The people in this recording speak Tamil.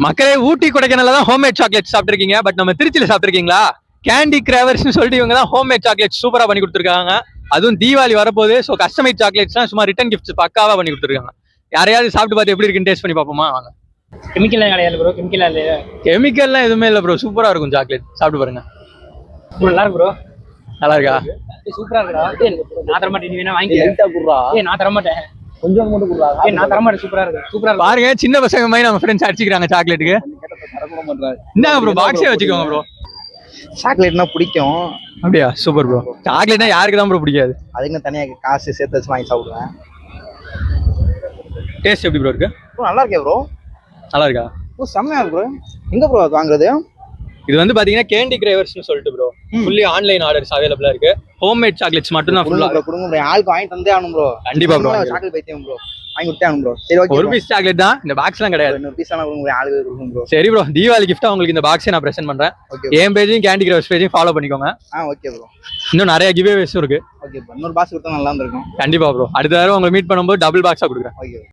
மக்களே ஊட்டி கொடைக்கானல்ல தான் ஹோம்மேட் சாக்லேட் சாப்பிட்டுருக்கீங்க. பட் நம்ம திருச்சியில சாப்பிட்டுருக்கீங்களா? கேண்டி கிராவர்ஸ்னு சொல்லிட்டு இவங்க தான் ஹோம்மேட் சாக்லேட் சூப்பரா பண்ணி கொடுத்துருக்காங்க. அதுவும் தீபாவளி வரப்போது. ஸோ கஸ்டமைட் சாக்லேட்ஸ்லாம் சும்மா ரிட்டன் கிஃப்ட்ஸ் பக்காவா பண்ணி கொடுத்துருக்காங்க. யாரையாவது சாப்பிட்டு பார்த்து எப்படி இருக்குன்னு டேஸ்ட் பண்ணி பார்ப்போமா? வாங்க. கெமிக்கல் கிடையாது ப்ரோ. கெமிக்கல்லாம் எதுவுமே இல்லை ப்ரோ. சூப்பரா இருக்கும் சாக்லேட். சாப்பிட்டு பாருங்க. நல்லா இருக்கு ப்ரோ. நல்லா இருக்கா? சூப்பரா இருக்குடா. நான் தர மாட்டேன். நீ வேணா வாங்கிக்க. நான் தர மாட்டேன். கொஞ்சம் மட்டும் குடுறா. நான் தர மாட்டேன். சூப்பரா இருக்கு. சூப்பரா இருக்கு. பாருங்க, சின்ன பசங்க மாதிரி நம்ம ஃப்ரெண்ட்ஸ் அடிச்சுக்கிறாங்க சாக்லேட்டுக்கு. என்னங்க ப்ரோ, பாக்ஸே வச்சுக்கோங்க ப்ரோ. சாக்லேட்னா பிடிக்கும். அப்படியா? Super bro. சாக்லேட்னா யாருக்கு தான் ப்ரோ பிடிக்காது? அதுக்கு தனியா காசு சேர்த்து வச்சு வாங்கி சாப்பிடுவேன். டேஸ்ட் எப்படி ப்ரோ இருக்கு? நல்லா இருக்கே ப்ரோ. நல்லா இருக்கா? செம்மையா இருக்கு ப்ரோ. எங்க ப்ரோ அது வாங்குறது? இது வந்து பாத்தீங்கன்னா கேண்டி கிரேவர்ஸ்னு சொல்லிட்டு ப்ரோ. ஃபுல்லி ஆன்லைன் ஆர்டர்ஸ் அவைலபிளா இருக்கு. ஹோம்மேட் சாக்லேட்ஸ் மட்டும் தான் ஃபுல்லா. கொடுங்க ப்ரோ. ஆளுக்கு வாங்கி தந்தே ஆகணும் ப்ரோ. கண்டிப்பா ப்ரோ. சாக்லேட் பைத்தியம் ப்ரோ. வாங்கி கொடுத்தே ஆகணும் ப்ரோ. சரி ஓகே. ஒரு பீஸ் சாக்லேட் தான். இந்த பாக்ஸ்லாம் கிடையாது. இன்னொரு பீஸ் ஆனா கொடுங்க. ஆளுக்கு கொடுங்க ப்ரோ. சரி ப்ரோ. தீபாவளி கிஃப்ட்டா உங்களுக்கு இந்த பாக்ஸை நான் பிரசன்ட் பண்றேன். என் பேஜையும் கேண்டி கிரேவர்ஸ் பேஜையும் ஃபாலோ பண்ணிக்கோங்க. Okay bro. இன்னும் நிறைய கிவ்அவேஸும் இருக்கு. Okay bro. இன்னொரு பாக்ஸ் கொடுத்தா நல்லா இருந்திருக்கும். கண்டிப்பா ப்ரோ. அடுத்த தடவை உங்களை மீட் பண்ணும்போது டபுள் பாக்ஸா கொடுக்குறேன். ஓகே.